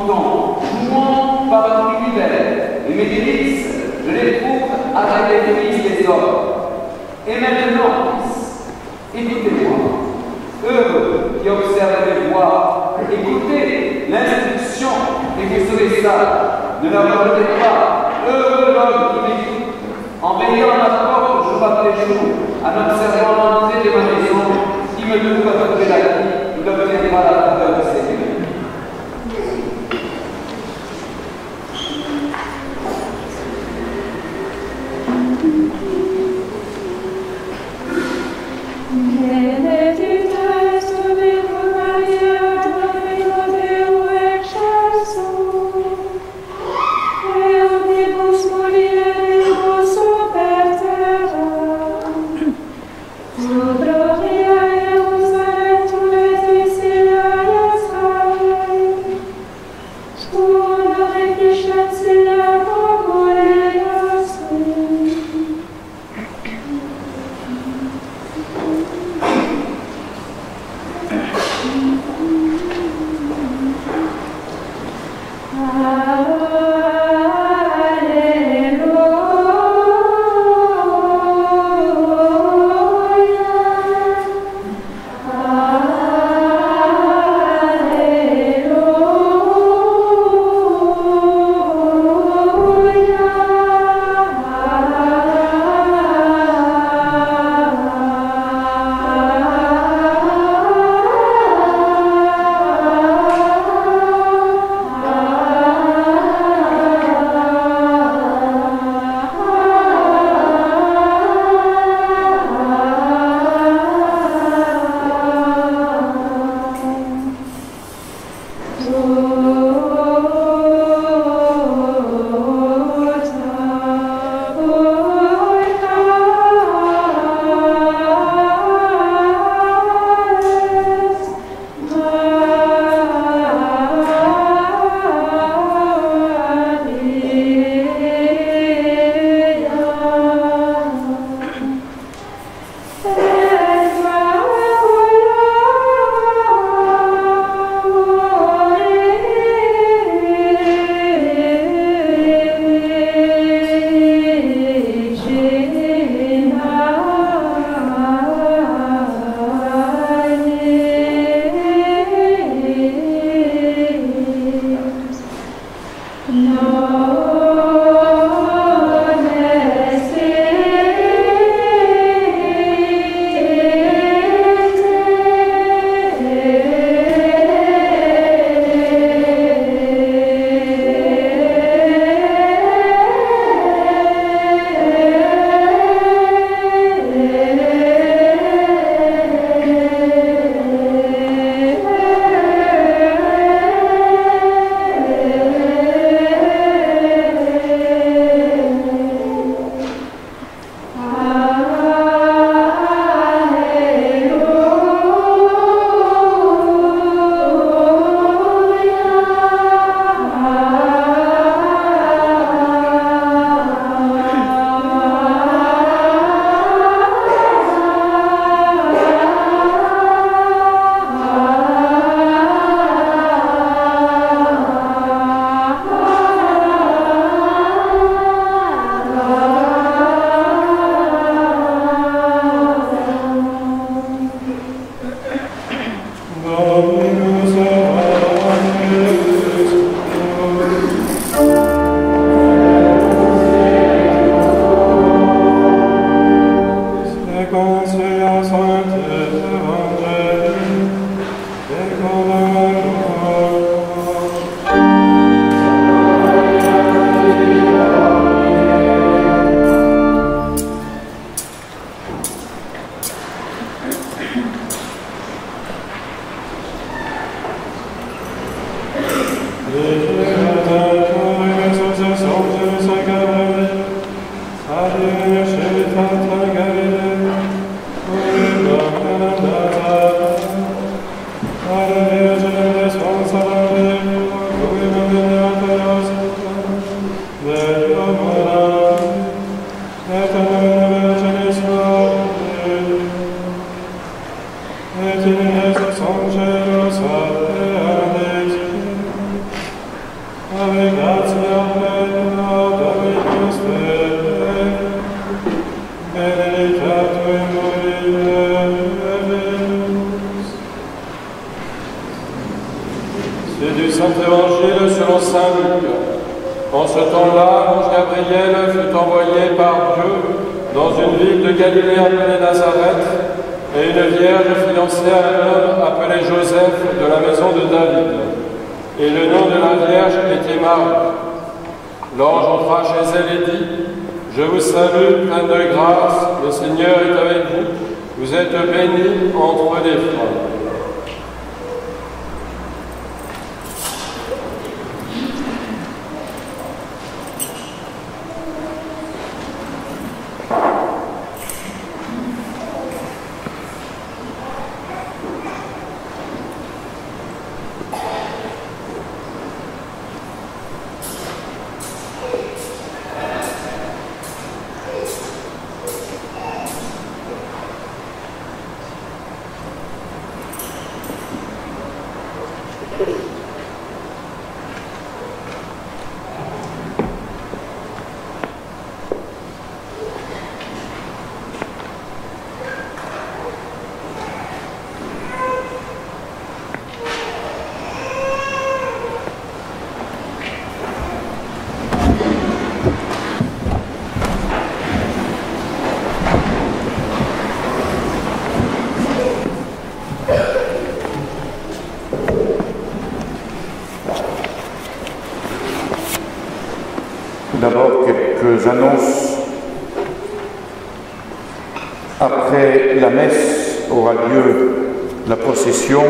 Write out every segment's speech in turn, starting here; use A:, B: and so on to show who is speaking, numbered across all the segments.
A: Jouant par l'univers, et mes délices, je les trouve avec les fils des hommes. Et maintenant, fils, écoutez-moi. Heureux qui observent les voies, écoutez l'instruction et vous serez sages. Ne la rejetez pas. Heureux l'homme qui m'écoute, en veillant à la porte jour après jour, en observant l'entrée de ma maison, qui me trouve à trouver la vie, il obtiendra la faveur du Seigneur.
B: Ave gratia plena Dominus tecum, ce temps-là, l'ange Gabriel fut envoyé par Dieu dans une ville de Galilée appelée Nazareth, et une vierge fiancée à un homme appelé Joseph de la maison de David. Et le nom de la vierge était Marie. L'ange entra chez elle et dit: « Je vous salue, pleine de grâce, le Seigneur est avec vous. Vous êtes bénie entre les femmes. »
C: D'abord, quelques annonces. Après la messe aura lieu la procession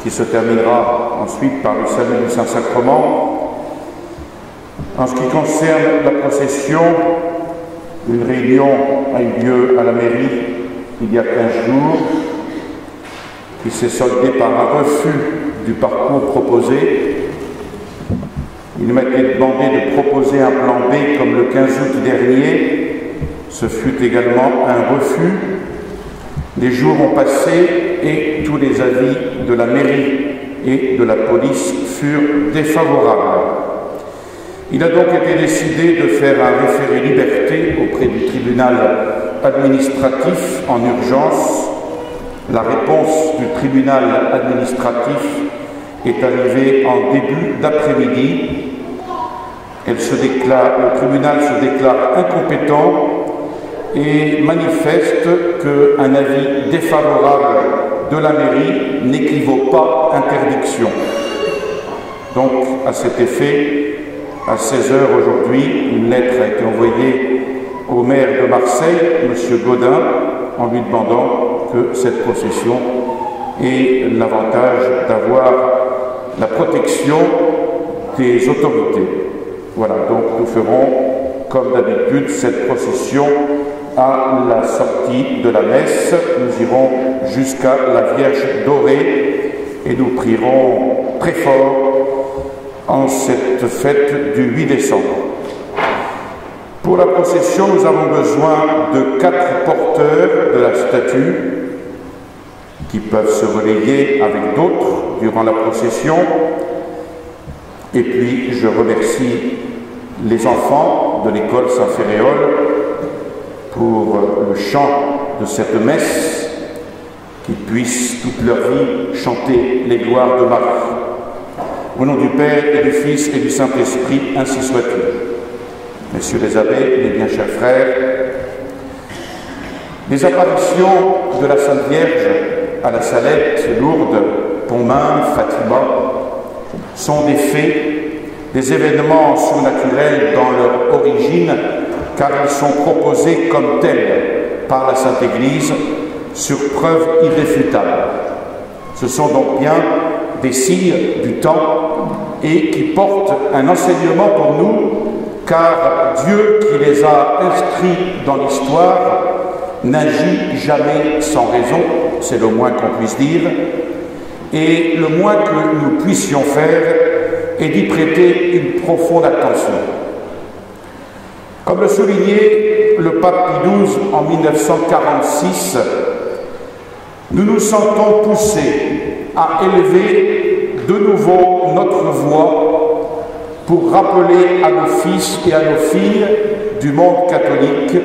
C: qui se terminera ensuite par le salut du Saint-Sacrement. En ce qui concerne la procession, une réunion a eu lieu à la mairie il y a 15 jours qui s'est soldée par un refus du parcours proposé. Il m'a été demandé de proposer un plan B comme le 15 août dernier. Ce fut également un refus. Les jours ont passé et tous les avis de la mairie et de la police furent défavorables. Il a donc été décidé de faire un référé liberté auprès du tribunal administratif en urgence. La réponse du tribunal administratif est arrivée en début d'après-midi. Le tribunal se déclare incompétent et manifeste qu'un avis défavorable de la mairie n'équivaut pas interdiction. Donc, à cet effet, à 16 h aujourd'hui, une lettre a été envoyée au maire de Marseille, M. Gaudin, en lui demandant que cette procession ait l'avantage d'avoir la protection des autorités. Voilà, donc nous ferons, comme d'habitude, cette procession à la sortie de la messe. Nous irons jusqu'à la Vierge dorée et nous prierons très fort en cette fête du 8 décembre. Pour la procession, nous avons besoin de 4 porteurs de la statue qui peuvent se relayer avec d'autres durant la procession. Et puis, je remercie les enfants de l'école Saint-Féréol pour le chant de cette messe, qu'ils puissent toute leur vie chanter les gloires de Marie. Au nom du Père et du Fils et du Saint-Esprit, ainsi soit-il. Messieurs les abbés, mes bien chers frères, les apparitions de la Sainte Vierge à la Salette, Lourdes, Pontmain, Fatima sont des faits, des événements surnaturels dans leur origine, car ils sont proposés comme tels par la Sainte Église sur preuve irréfutable. Ce sont donc bien des signes du temps et qui portent un enseignement pour nous, car Dieu qui les a inscrits dans l'histoire n'agit jamais sans raison, c'est le moins qu'on puisse dire, et le moins que nous puissions faire est d'y prêter une profonde attention. Comme le soulignait le pape Pie XII en 1946, nous nous sentons poussés à élever de nouveau notre voix pour rappeler à nos fils et à nos filles du monde catholique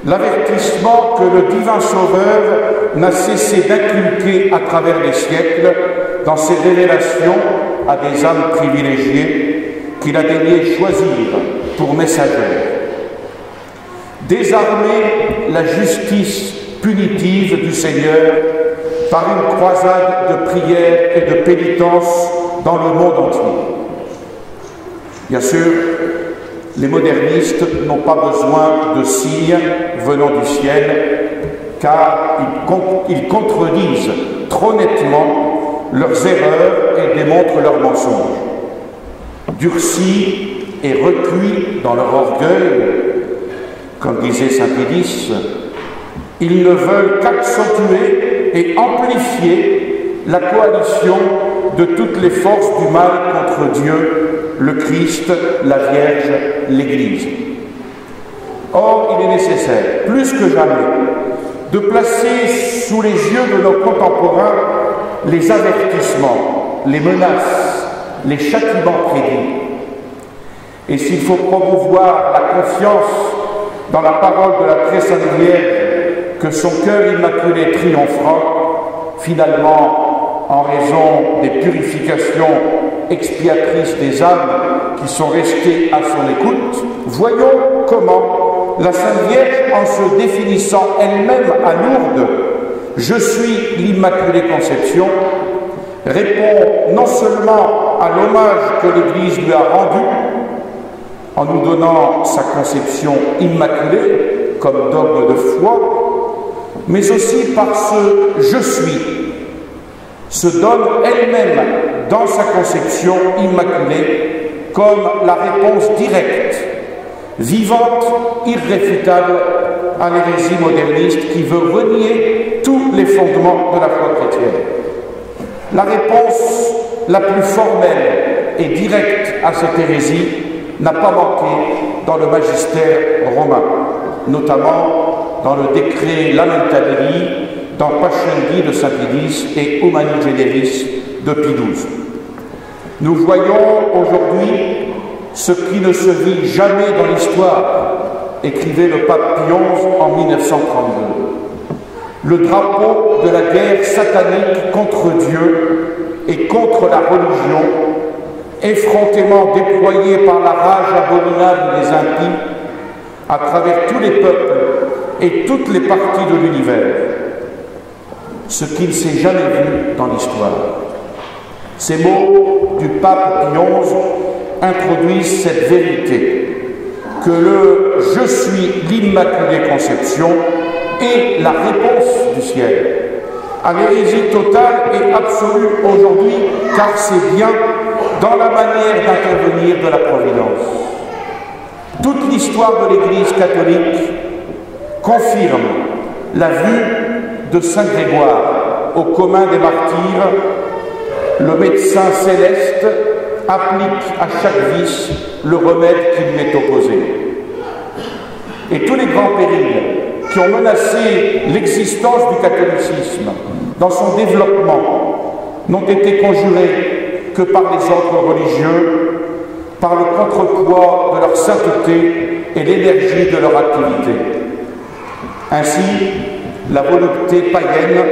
C: l'avertissement que le divin Sauveur n'a cessé d'inculquer à travers les siècles dans ses révélations à des âmes privilégiées, qu'il a daigné choisir pour messagère. Désarmer la justice punitive du Seigneur par une croisade de prière et de pénitence dans le monde entier. Bien sûr, les modernistes n'ont pas besoin de signes venant du ciel, car ils contredisent trop nettement leurs erreurs et démontrent leurs mensonges. Durcis et recuits dans leur orgueil, comme disait saint Pédis, ils ne veulent qu'accentuer et amplifier la coalition de toutes les forces du mal contre Dieu, le Christ, la Vierge, l'Église. Or, il est nécessaire, plus que jamais, de placer sous les yeux de nos contemporains les avertissements, les menaces, les châtiments prédits. Et s'il faut promouvoir la confiance dans la parole de la très sainte Vierge, que son cœur immaculé triomphera, finalement, en raison des purifications expiatrices des âmes qui sont restées à son écoute, voyons comment la Sainte Vierge, en se définissant elle-même à Lourdes, « Je suis l'Immaculée Conception », répond non seulement à l'hommage que l'Église lui a rendu, en nous donnant sa conception immaculée comme dogme de foi, mais aussi par ce « je suis », se donne elle-même dans sa conception immaculée comme la réponse directe, vivante, irréfutable à l'hérésie moderniste qui veut renier tous les fondements de la foi chrétienne. La réponse la plus formelle et directe à cette hérésie n'a pas manqué dans le magistère romain, notamment dans le décret Lamentabili, dans Pascendi de saint Pédis et Humani Generis de Pie XII. Nous voyons aujourd'hui ce qui ne se vit jamais dans l'histoire, écrivait le pape Pie XI en 1932. Le drapeau de la guerre satanique contre Dieu et contre la religion, effrontément déployé par la rage abominable des impies à travers tous les peuples et toutes les parties de l'univers, ce qui ne s'est jamais vu dans l'histoire. Ces mots du pape Pie XI introduisent cette vérité, que le « Je suis l'Immaculée Conception » est la réponse du ciel à l'hérésie totale et absolue aujourd'hui, car c'est bien dans la manière d'intervenir de la Providence. Toute l'histoire de l'Église catholique confirme la vue de saint Grégoire au commun des martyrs. Le médecin céleste applique à chaque vice le remède qui lui est opposé. Et tous les grands périls qui ont menacé l'existence du catholicisme dans son développement n'ont été conjurés que par les ordres religieux, par le contrepoids de leur sainteté et l'énergie de leur activité. Ainsi, la volupté païenne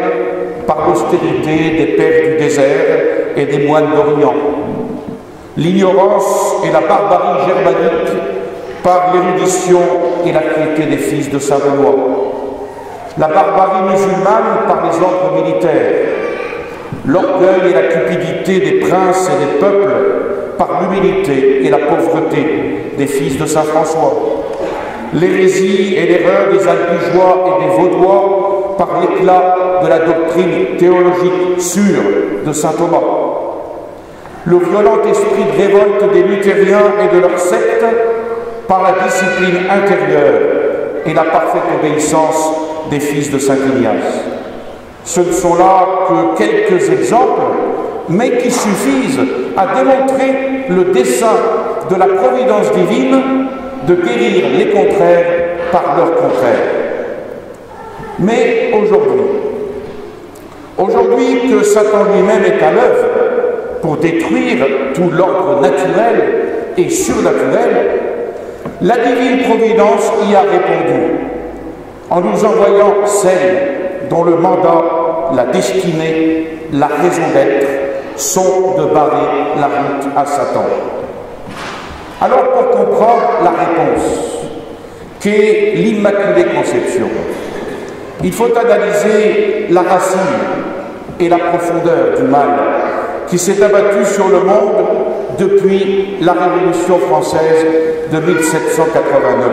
C: par l'austérité des pères du désert et des moines d'Orient, l'ignorance et la barbarie germanique par l'érudition et la piété des fils de Saint-Benoît, la barbarie musulmane par les ordres militaires, l'orgueil et la cupidité des princes et des peuples par l'humilité et la pauvreté des fils de Saint-François, l'hérésie et l'erreur des Albigeois et des Vaudois par l'éclat de la doctrine théologique sûre de saint Thomas, le violent esprit de révolte des luthériens et de leur secte par la discipline intérieure et la parfaite obéissance des fils de saint Ignace. Ce ne sont là que quelques exemples, mais qui suffisent à démontrer le dessein de la providence divine de guérir les contraires par leurs contraires. Mais aujourd'hui que Satan lui-même est à l'œuvre pour détruire tout l'ordre naturel et surnaturel, la divine providence y a répondu en nous envoyant celle dont le mandat, la destinée, la raison d'être sont de barrer la route à Satan. Alors pour comprendre la réponse, qu'est l'Immaculée Conception, il faut analyser la racine et la profondeur du mal qui s'est abattu sur le monde depuis la Révolution française de 1789.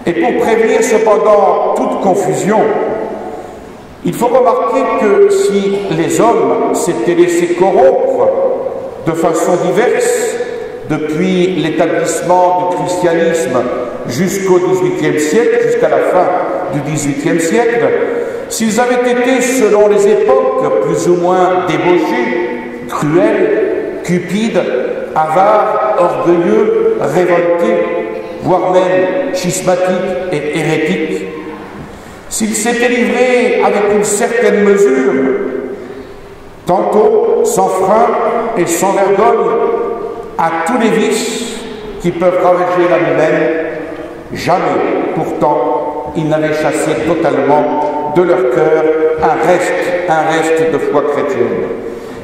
C: Et pour prévenir cependant toute confusion, il faut remarquer que si les hommes s'étaient laissés corrompre de façon diverse depuis l'établissement du christianisme jusqu'au XVIIIe siècle, jusqu'à la fin du XVIIIe siècle, s'ils avaient été, selon les époques, plus ou moins débauchés, cruels, cupides, avares, orgueilleux, révoltés, voire même schismatiques et hérétiques, s'ils s'étaient livrés avec une certaine mesure, tantôt sans frein et sans vergogne, à tous les vices qui peuvent ravager l'âme humaine, jamais, pourtant, ils n'avaient chassé totalement de leur cœur un reste de foi chrétienne.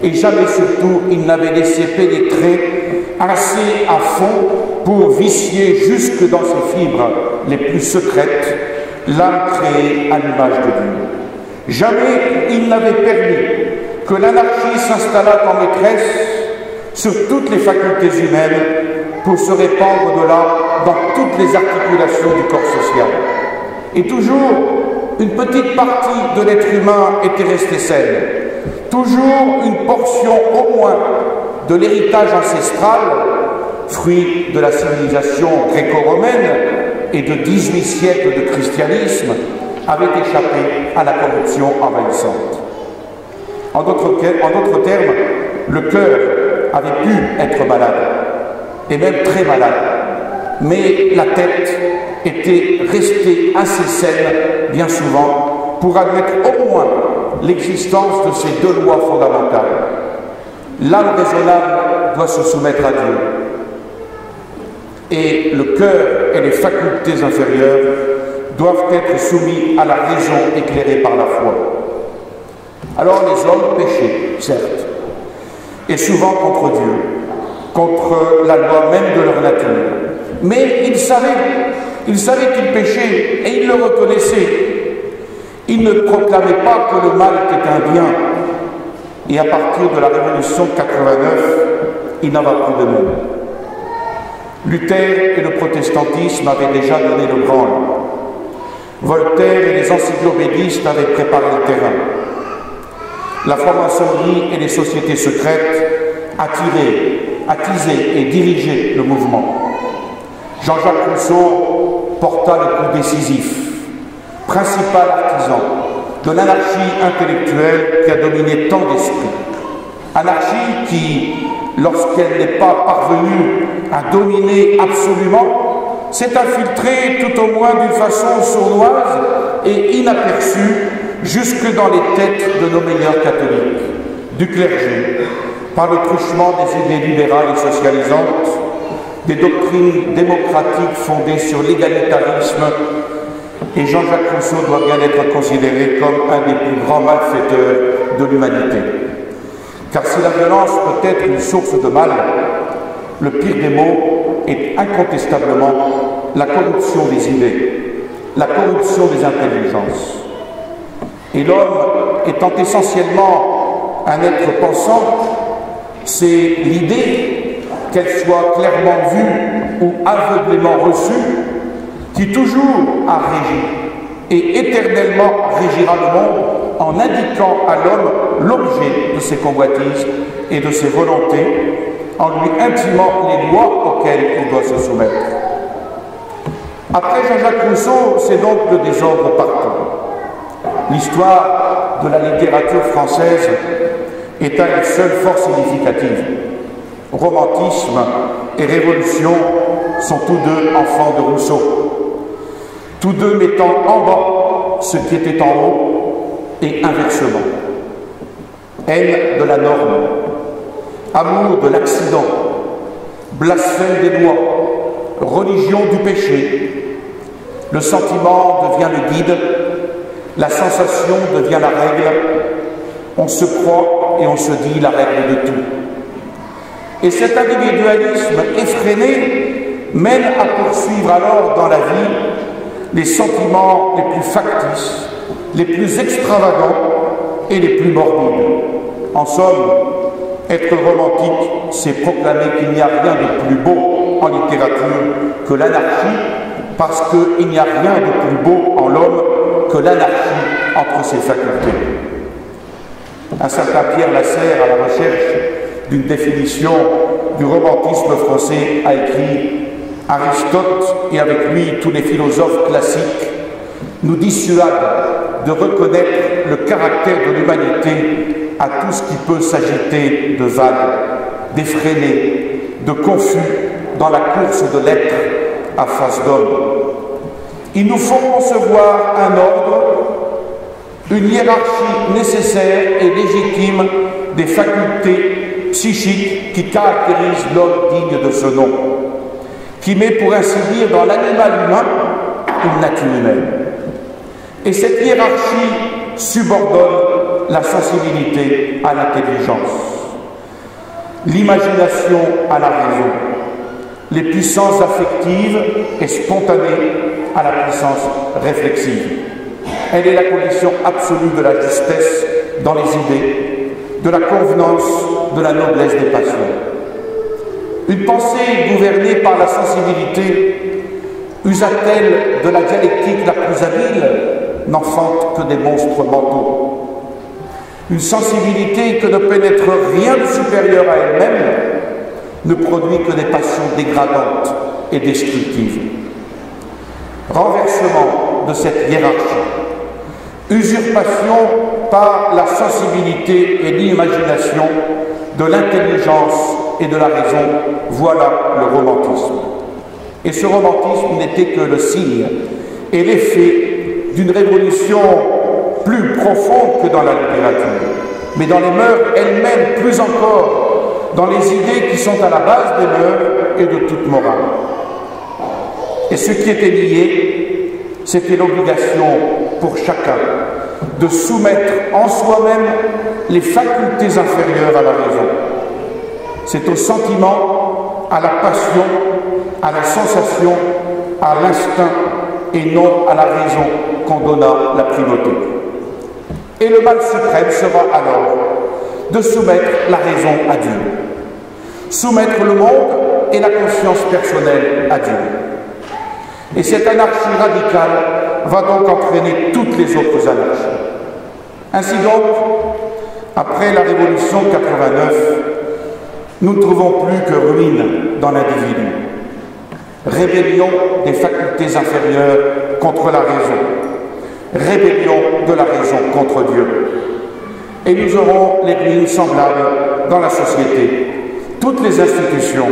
C: Et jamais surtout, ils n'avaient laissé pénétrer assez à fond pour vicier jusque dans ses fibres les plus secrètes l'âme créée à l'image de Dieu. Jamais ils n'avaient permis que l'anarchie s'installât en maîtresse sur toutes les facultés humaines pour se répandre de là dans toutes les articulations du corps social. Et toujours, une petite partie de l'être humain était restée saine. Toujours une portion au moins de l'héritage ancestral, fruit de la civilisation gréco-romaine et de 18 siècles de christianisme, avait échappé à la corruption envahissante. En d'autres termes, le cœur avait pu être malade, et même très malade, mais la tête était restée assez saine, bien souvent, pour admettre au moins l'existence de ces deux lois fondamentales. L'âme raisonnable doit se soumettre à Dieu, et le cœur et les facultés inférieures doivent être soumis à la raison éclairée par la foi. Alors les hommes péchaient, certes, et souvent contre Dieu, contre la loi même de leur nature. Mais ils savaient qu'ils péchaient et ils le reconnaissaient. Ils ne proclamaient pas que le mal était un bien. Et à partir de la Révolution 89, il n'en va plus de même. Luther et le protestantisme avaient déjà donné le branle. Voltaire et les encyclopédistes avaient préparé le terrain. La franc-maçonnerie et les sociétés secrètes attisaient et dirigeaient le mouvement. Jean-Jacques Rousseau porta le coup décisif, principal artisan de l'anarchie intellectuelle qui a dominé tant d'esprits. Anarchie qui, lorsqu'elle n'est pas parvenue à dominer absolument, s'est infiltrée tout au moins d'une façon sournoise et inaperçue jusque dans les têtes de nos meilleurs catholiques, du clergé, par le truchement des idées libérales et socialisantes, des doctrines démocratiques fondées sur l'égalitarisme, et Jean-Jacques Rousseau doit bien être considéré comme un des plus grands malfaiteurs de l'humanité. Car si la violence peut être une source de mal, le pire des maux est incontestablement la corruption des idées, la corruption des intelligences. Et l'homme étant essentiellement un être pensant, c'est l'idée, qu'elle soit clairement vue ou aveuglément reçue, qui toujours a régi et éternellement régira le monde en indiquant à l'homme l'objet de ses convoitises et de ses volontés, en lui intimant les lois auxquelles il doit se soumettre. Après Jean-Jacques Rousseau, c'est donc le désordre partout. L'histoire de la littérature française est à elle seule fort significative. Romantisme et révolution sont tous deux enfants de Rousseau, tous deux mettant en bas ce qui était en haut et inversement. Haine de la norme, amour de l'accident, blasphème des lois, religion du péché. Le sentiment devient le guide, la sensation devient la règle, on se croit et on se dit la règle de tout. Et cet individualisme effréné mène à poursuivre alors dans la vie les sentiments les plus factices, les plus extravagants et les plus morbides. En somme, être romantique, c'est proclamer qu'il n'y a rien de plus beau en littérature que l'anarchie, parce qu'il n'y a rien de plus beau en l'homme que l'anarchie entre ses facultés. Un certain Pierre Lasserre, à la recherche d'une définition du romantisme français, a écrit « Aristote et avec lui tous les philosophes classiques nous dissuadent de reconnaître le caractère de l'humanité à tout ce qui peut s'agiter de vague, d'effréné, de confus dans la course de l'être à face d'homme. Il nous faut concevoir un ordre, une hiérarchie nécessaire et légitime des facultés psychiques qui caractérisent l'homme digne de ce nom, qui met pour ainsi dire dans l'animal humain une nature humaine. Et cette hiérarchie subordonne la sensibilité à l'intelligence, l'imagination à la raison, les puissances affectives et spontanées à la puissance réflexive. Elle est la condition absolue de la justesse dans les idées, de la convenance, de la noblesse des passions. Une pensée gouvernée par la sensibilité usa-t-elle de la dialectique la plus habile, n'enfante que des monstres mentaux. Une sensibilité que ne pénètre rien de supérieur à elle-même ne produit que des passions dégradantes et destructives. Renversement de cette hiérarchie, usurpation par la sensibilité et l'imagination de l'intelligence et de la raison, voilà le romantisme. Et ce romantisme n'était que le signe et l'effet d'une révolution plus profonde que dans la littérature, mais dans les mœurs elles-mêmes plus encore, dans les idées qui sont à la base des mœurs et de toute morale. Et ce qui était lié, c'était l'obligation pour chacun de soumettre en soi-même les facultés inférieures à la raison. C'est au sentiment, à la passion, à la sensation, à l'instinct et non à la raison qu'on donna la primauté. Et le mal suprême sera alors de soumettre la raison à Dieu, soumettre le monde et la conscience personnelle à Dieu. Et cette anarchie radicale va donc entraîner toutes les autres anarchies. Ainsi donc, après la Révolution 89, nous ne trouvons plus que ruine dans l'individu. Rébellion des facultés inférieures contre la raison. Rébellion de la raison contre Dieu. Et nous aurons les ruines semblables dans la société. Toutes les institutions,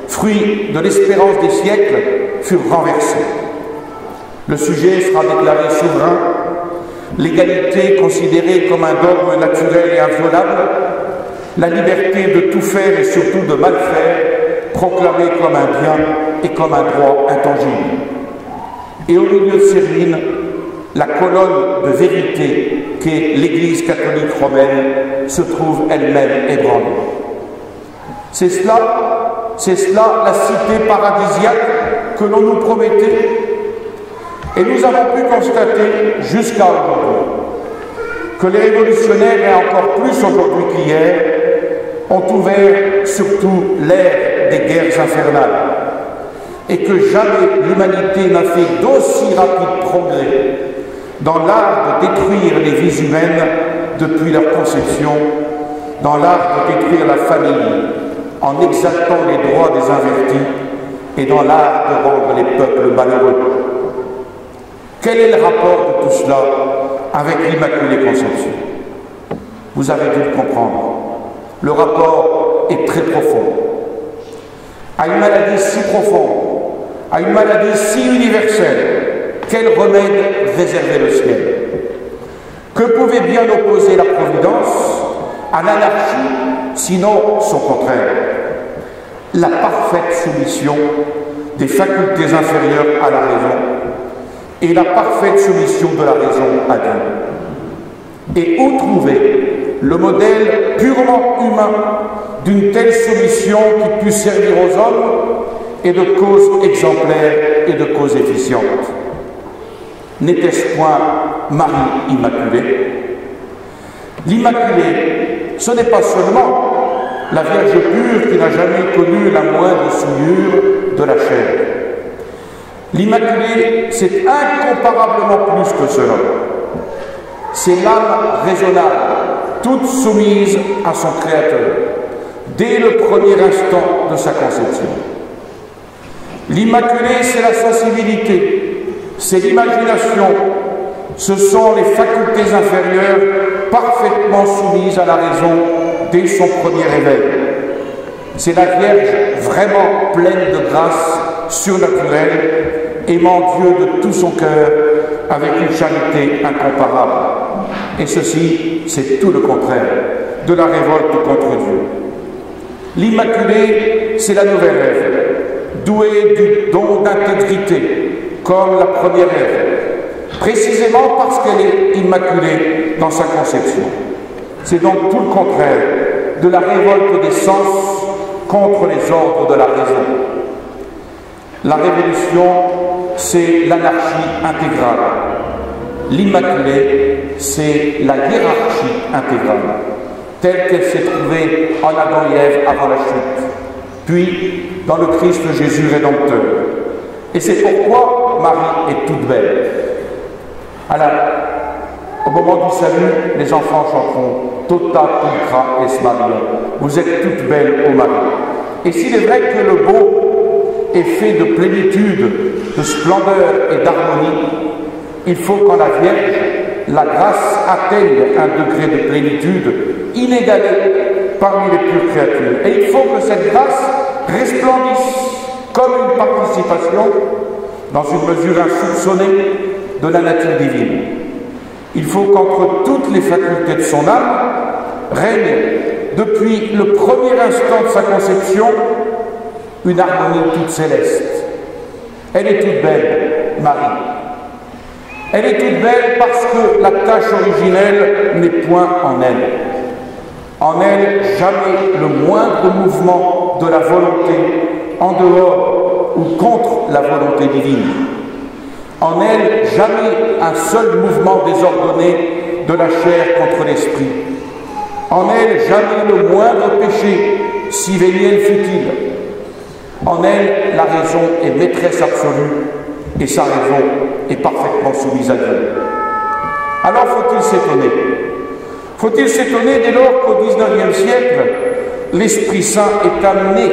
C: fruits de l'espérance des siècles, furent renversées. Le sujet sera déclaré souverain, l'égalité considérée comme un dogme naturel et inviolable, la liberté de tout faire et surtout de mal faire, proclamée comme un bien et comme un droit intangible. Et au milieu de ces ruines, la colonne de vérité qu'est l'Église catholique romaine se trouve elle-même ébranlée. C'est cela la cité paradisiaque que l'on nous promettait. Et nous avons pu constater jusqu'à aujourd'hui que les révolutionnaires, et encore plus aujourd'hui qu'hier, ont ouvert surtout l'ère des guerres infernales, et que jamais l'humanité n'a fait d'aussi rapide progrès dans l'art de détruire les vies humaines depuis leur conception, dans l'art de détruire la famille, en exaltant les droits des invertis, et dans l'art de rendre les peuples malheureux. Quel est le rapport de tout cela avec l'Immaculée Conception? Vous avez dû le comprendre. Le rapport est très profond. À une maladie si profonde, à une maladie si universelle, quel remède réservait le ciel? Que pouvait bien opposer la Providence à l'anarchie, sinon son contraire? La parfaite soumission des facultés inférieures à la raison et la parfaite soumission de la raison à Dieu. Et où trouver le modèle purement humain d'une telle soumission qui puisse servir aux hommes et de cause exemplaire et de cause efficiente. N'était-ce point Marie Immaculée? L'Immaculée, ce n'est pas seulement la Vierge pure qui n'a jamais connu la moindre souillure de la chair. L'Immaculée, c'est incomparablement plus que cela. C'est l'âme raisonnable, toute soumise à son Créateur, dès le premier instant de sa conception. L'Immaculée, c'est la sensibilité, c'est l'imagination, ce sont les facultés inférieures parfaitement soumises à la raison dès son premier réveil. C'est la Vierge vraiment pleine de grâce surnaturelle, aimant Dieu de tout son cœur avec une charité incomparable. Et ceci, c'est tout le contraire de la révolte contre Dieu. L'Immaculée, c'est la nouvelle Ève, douée du don d'intégrité, comme la première Ève, précisément parce qu'elle est immaculée dans sa conception. C'est donc tout le contraire de la révolte des sens contre les ordres de la raison. La révolution, c'est l'anarchie intégrale. L'Immaculée, c'est la hiérarchie intégrale, telle qu'elle s'est trouvée en Adam et Ève avant la chute, puis dans le Christ Jésus Rédempteur. Et c'est pourquoi Marie est toute belle. Alors, au moment du salut, les enfants chanteront « Tota pulcra es Maria ». Vous êtes toutes belles, ô Marie. Et s'il est vrai que le beau est fait de plénitude, de splendeur et d'harmonie, il faut qu'en la Vierge, la grâce atteigne un degré de plénitude inégalé parmi les pures créatures. Et il faut que cette grâce resplendisse comme une participation, dans une mesure insoupçonnée, de la nature divine. Il faut qu'entre toutes les facultés de son âme règne, depuis le premier instant de sa conception, une harmonie toute céleste. Elle est toute belle, Marie. Elle est toute belle parce que la tâche originelle n'est point en elle. En elle, jamais le moindre mouvement de la volonté en dehors ou contre la volonté divine. En elle, jamais un seul mouvement désordonné de la chair contre l'esprit. En elle, jamais le moindre péché, si véniel fut-il. En elle, la raison est maîtresse absolue et sa raison est parfaitement soumise à Dieu. Alors faut-il s'étonner? Faut-il s'étonner dès lors qu'au XIXe siècle, l'Esprit Saint ait amené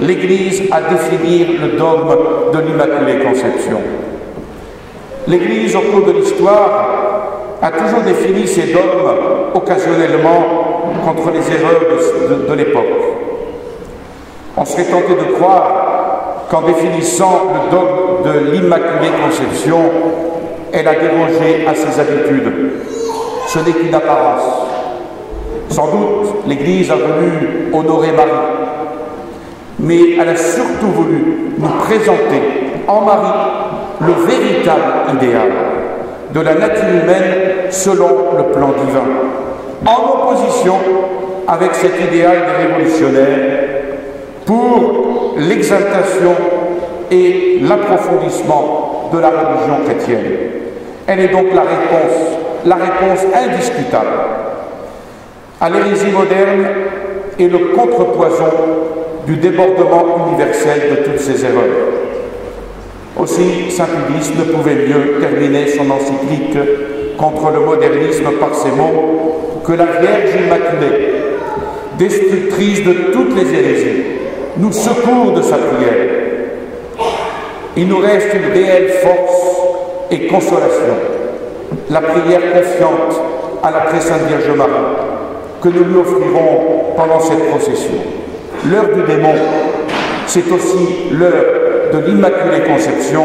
C: l'Église à définir le dogme de l'Immaculée Conception? L'Église, au cours de l'histoire, a toujours défini ses dogmes occasionnellement contre les erreurs de l'époque. On serait tenté de croire qu'en définissant le dogme de l'Immaculée Conception, elle a dérogé à ses habitudes. Ce n'est qu'une apparence. Sans doute, l'Église a voulu honorer Marie, mais elle a surtout voulu nous présenter en Marie le véritable idéal de la nature humaine selon le plan divin, en opposition avec cet idéal des révolutionnaires pour l'exaltation et l'approfondissement de la religion chrétienne. Elle est donc la réponse indiscutable à l'hérésie moderne et le contrepoison du débordement universel de toutes ces erreurs. Aussi, saint Pudis ne pouvait mieux terminer son encyclique contre le modernisme par ces mots que la Vierge Immaculée, destructrice de toutes les hérésies, nous secourt de sa prière. Il nous reste une réelle force et consolation, la prière confiante à la très sainte Vierge Marie, que nous lui offrirons pendant cette procession. L'heure du démon, c'est aussi l'heure de l'Immaculée Conception.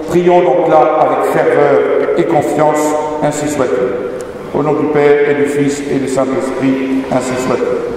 C: Prions donc là avec ferveur et confiance, ainsi soit-il. Au nom du Père et du Fils et du Saint-Esprit, ainsi soit-il.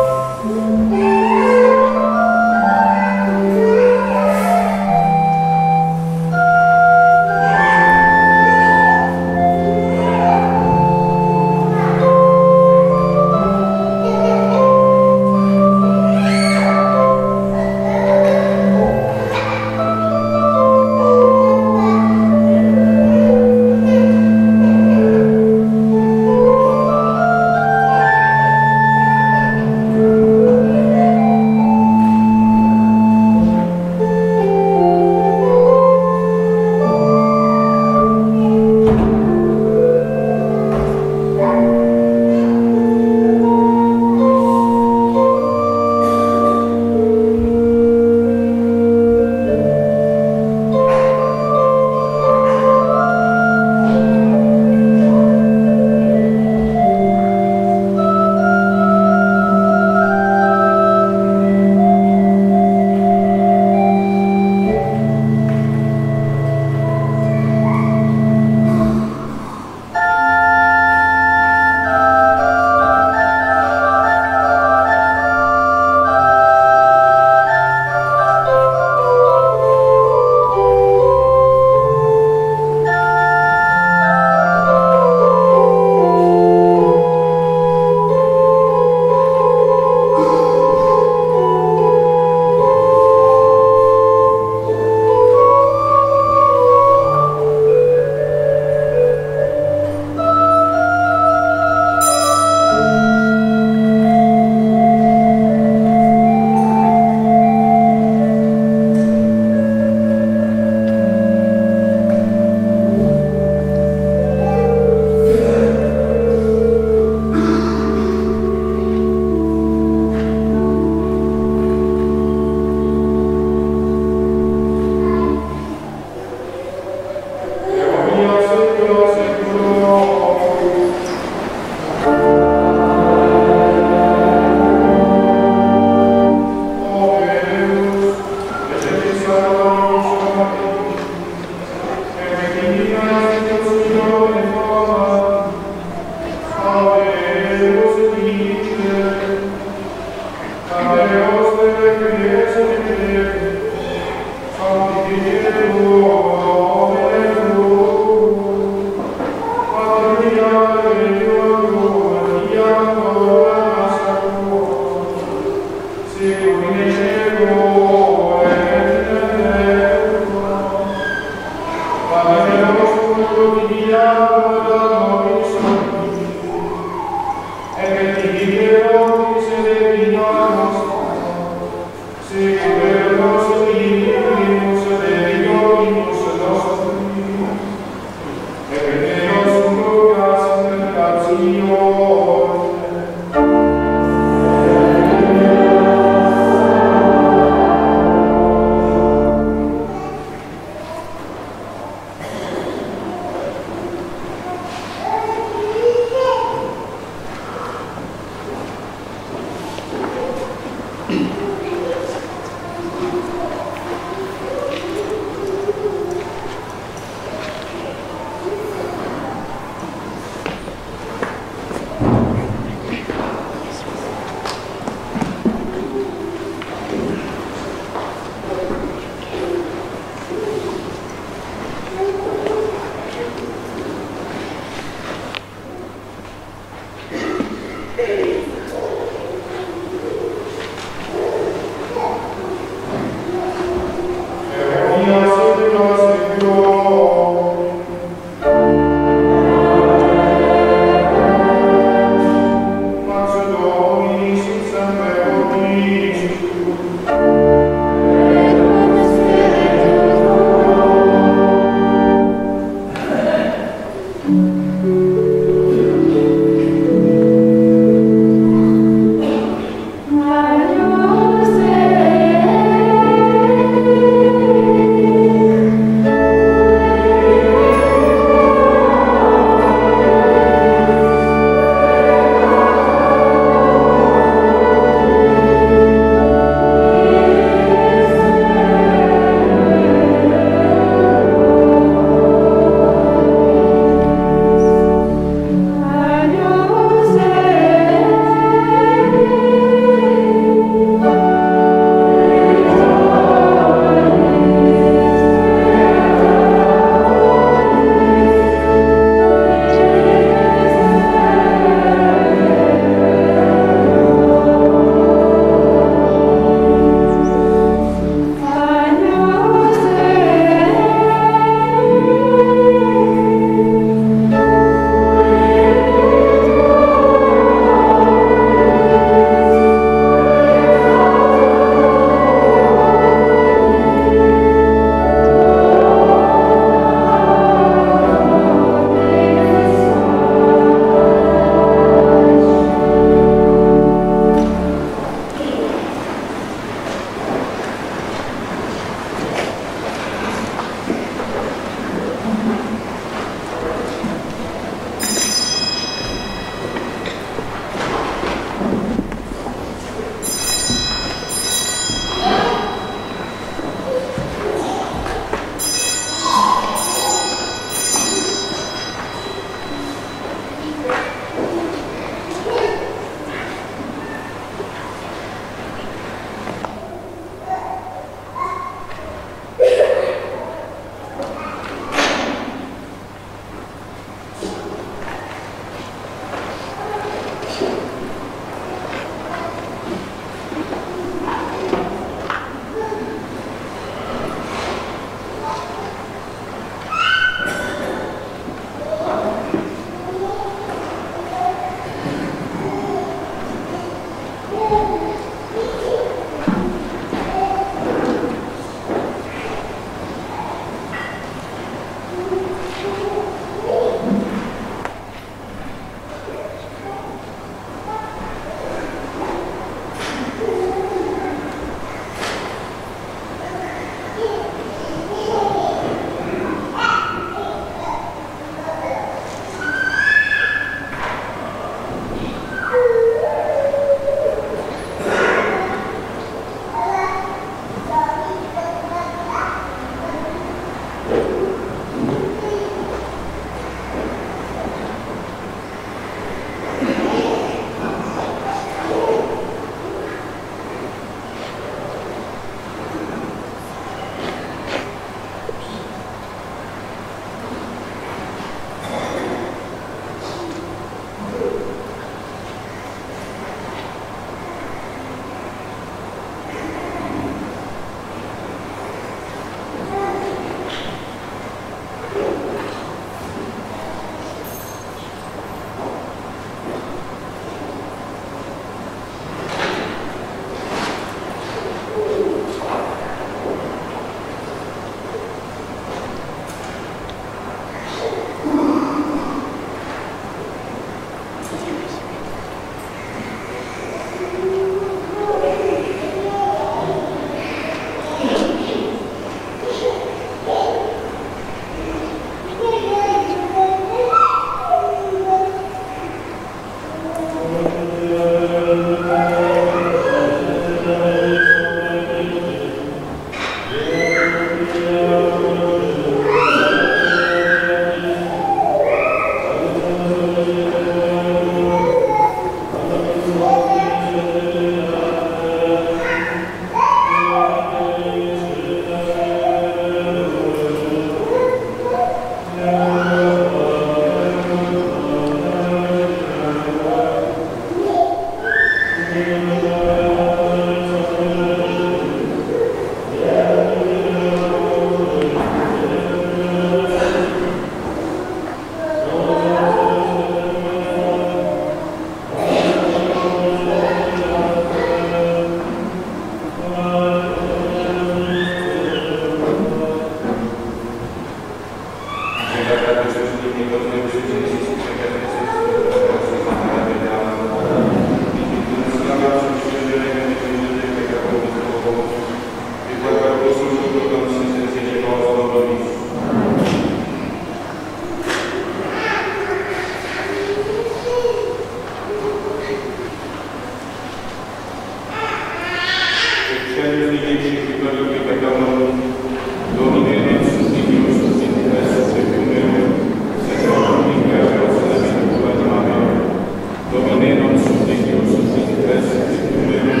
B: Domine non supplicio supplices secumum,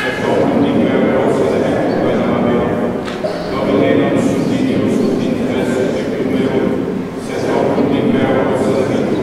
B: secundum dicere sedevit Domine non supplicio supplices secumum, secundum dicere sedevit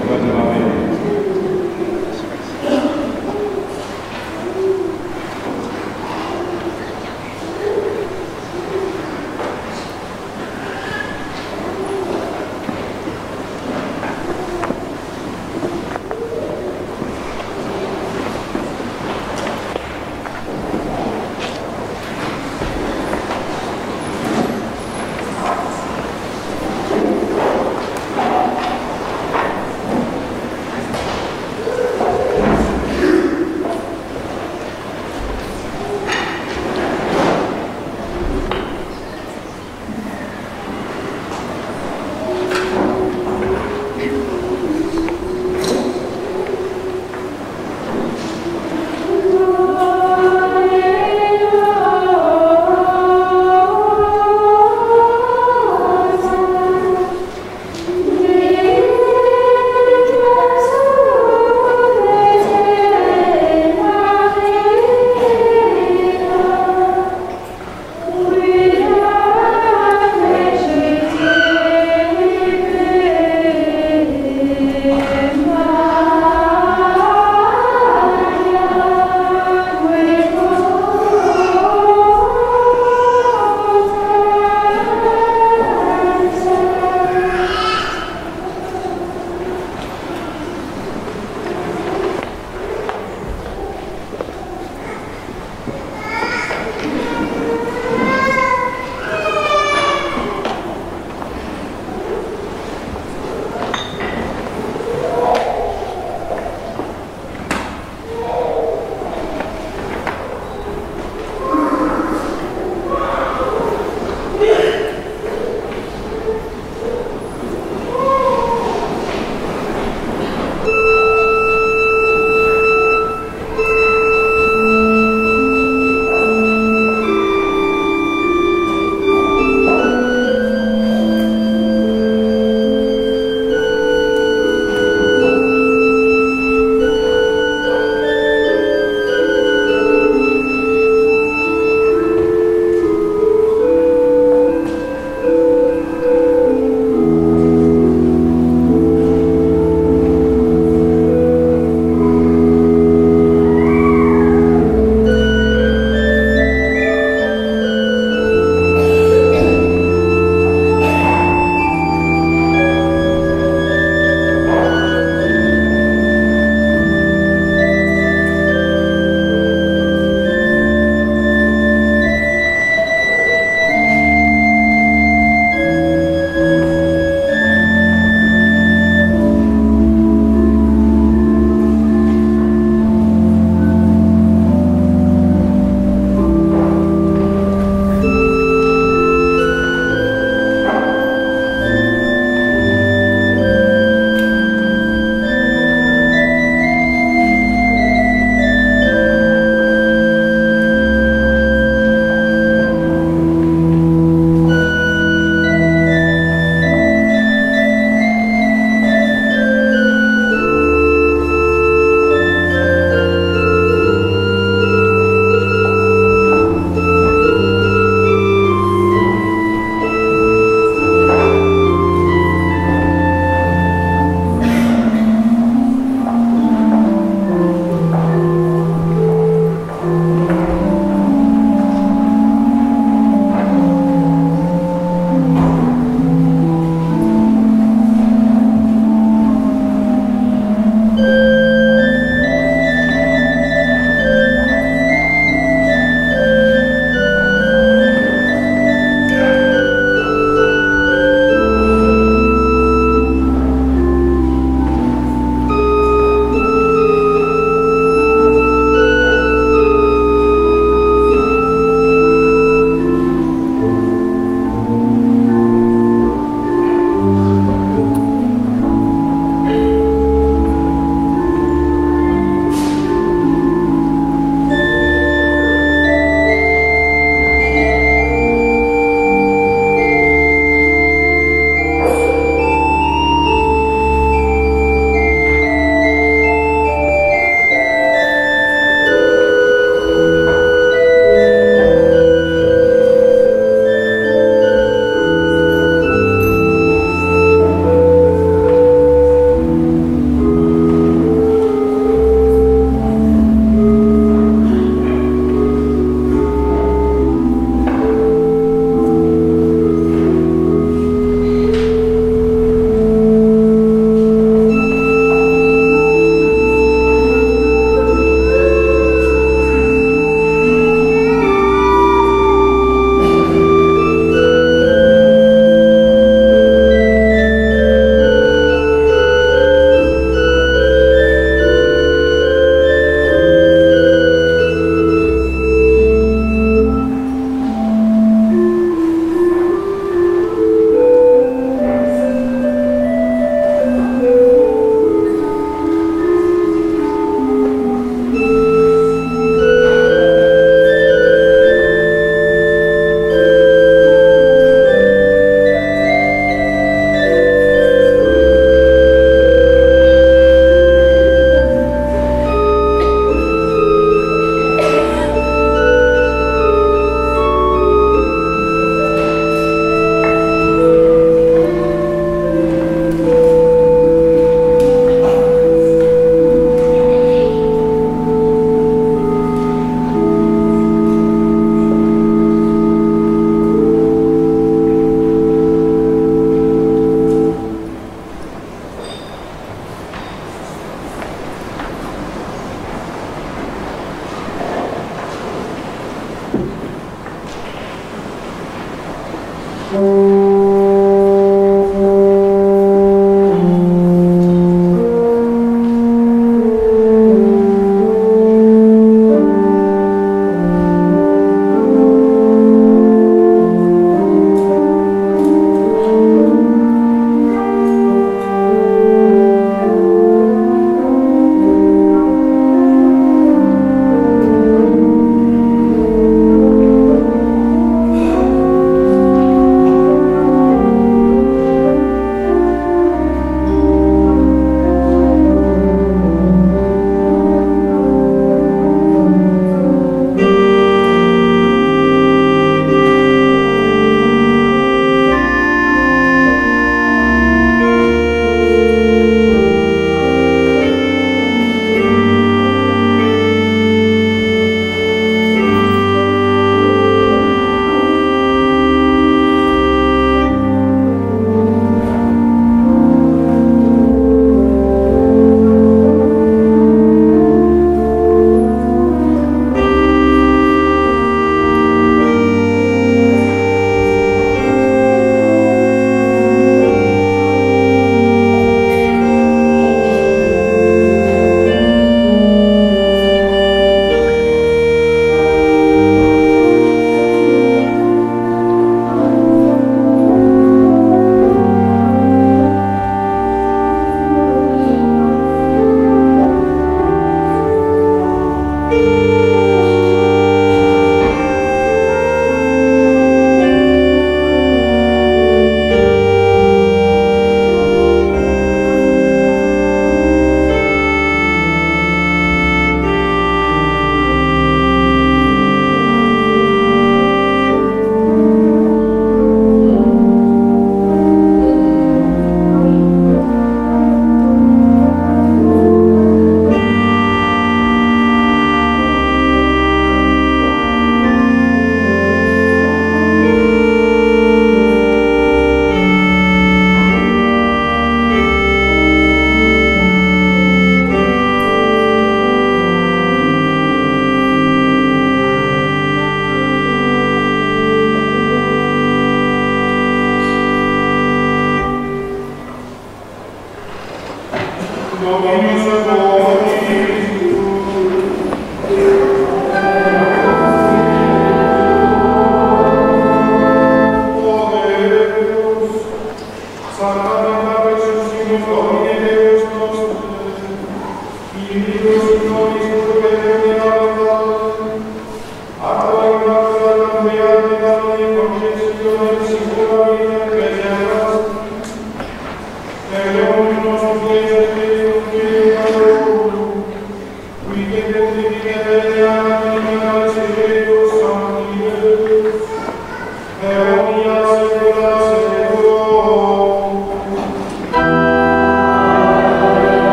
D: Dominus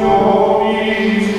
D: vobis.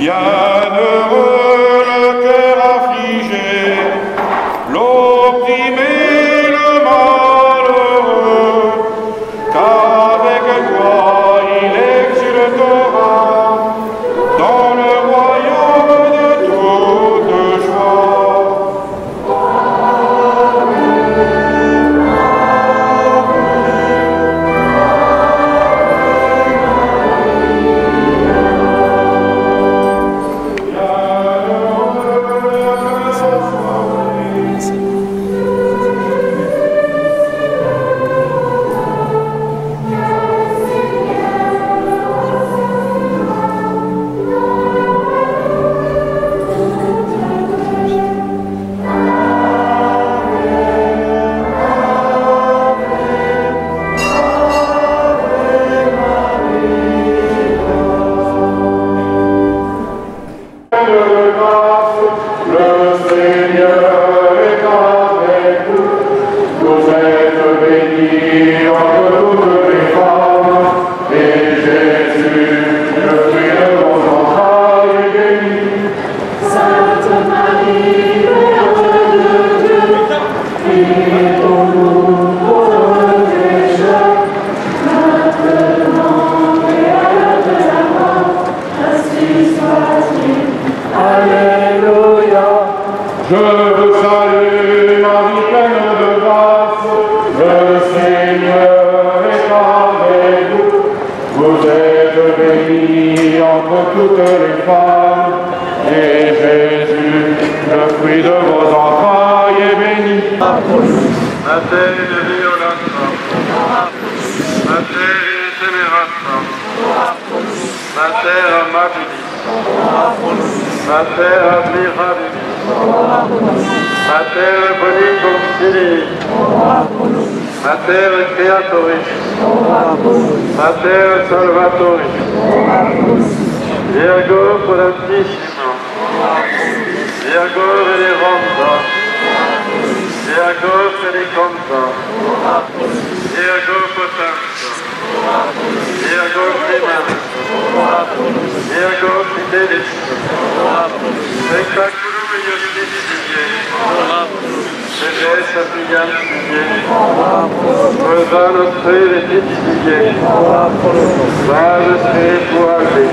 C: Bienheureux le cœur affligé, l'opprimé, le malheureux, qu'avec toi il exultera dans le royaume de toute joie. Je vous salue, Marie pleine de grâce, le Seigneur est avec vous. Vous êtes bénie entre toutes les femmes, et Jésus, le fruit de vos entrailles, est béni.
B: Mater violata, Mater temerata, Mater amabilis, Mater admirabilis, Mater boni concilii, Mater creatoris, Mater salvatoris, Virgo potentissima, Virgo veneranda, Virgo predicanta, Virgo potenta, Virgo clemens, Virgo fidelis, spectaculum iustitie, sedes appligantiae, quosa nostre letitiae, vas spirituale,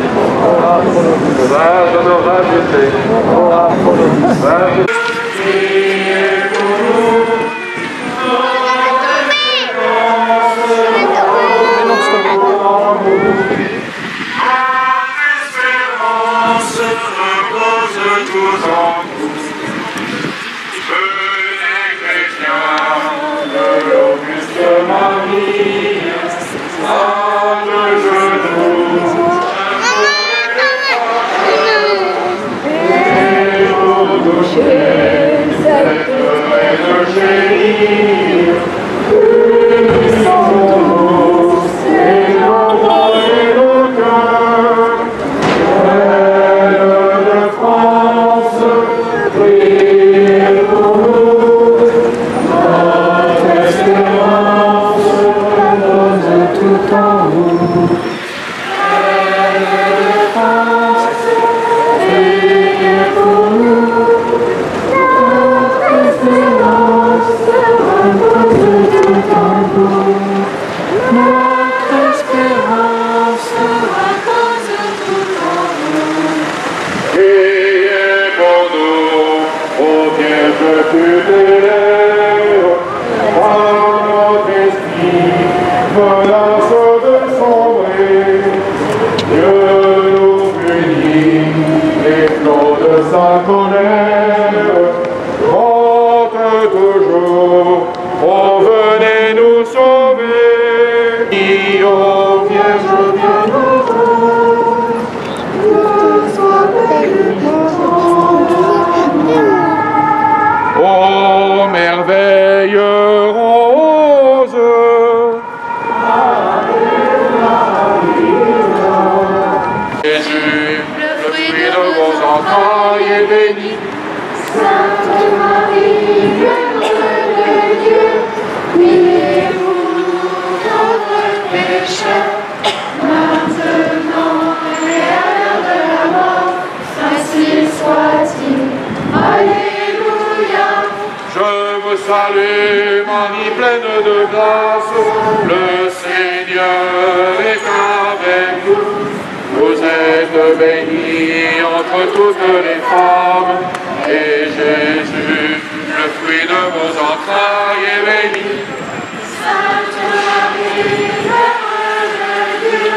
B: vas honorabilité, vas
C: sa colère, monte toujours, oh venez nous sauver. Et ô Vierge bienheureuse, ne sois ô merveille rose, Jésus, le fruit de vos entrailles est béni.
D: Sainte Marie, Mère de Dieu, priez pour nous pauvres pécheurs, maintenant et à l'heure de la mort.
B: salue, Marie pleine de grâce, le Seigneur est avec vous. Vous êtes bénie entre toutes les femmes, et Jésus, le fruit de vos entrailles, est béni.
D: Sainte Marie, Mère de Dieu,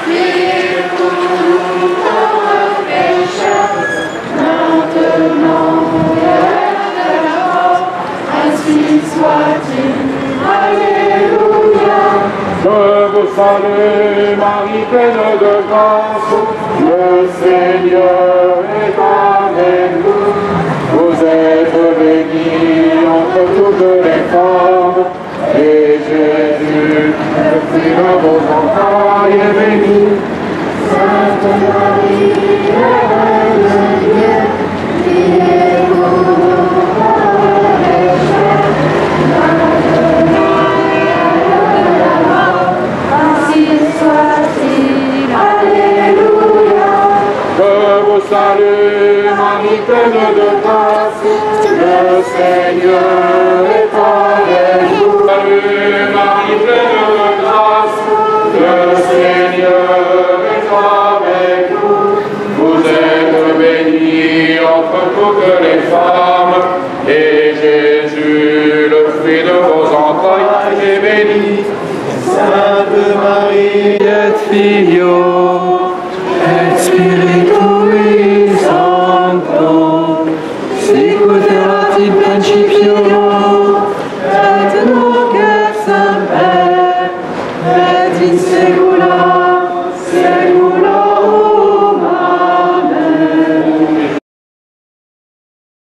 D: priez pour nous pauvres pécheurs, maintenant et à l'heure de la mort. Ainsi soit-il. Alléluia.
B: Je vous salue, Marie pleine de grâce, le Seigneur est avec vous. Vous êtes bénie entre toutes les femmes, et Jésus, le fruit de vos entrailles, est béni.
D: Sainte Marie, Mère de Dieu, priez pour nous pauvres pécheurs, maintenant et à l'heure de la mort. Ainsi soit-il. Alléluia.
B: Je vous salue, Marie pleine de grâce, le Seigneur est avec vous. Salut, Marie pleine de grâce, le Seigneur est avec vous. Vous êtes bénie entre toutes les femmes, et Jésus, le fruit de vos entrailles, est béni.
E: Sainte Marie, et Filio, et Spiritui Sancto, sicut erat in principio, et nunc et semper, et in saecula saeculorum.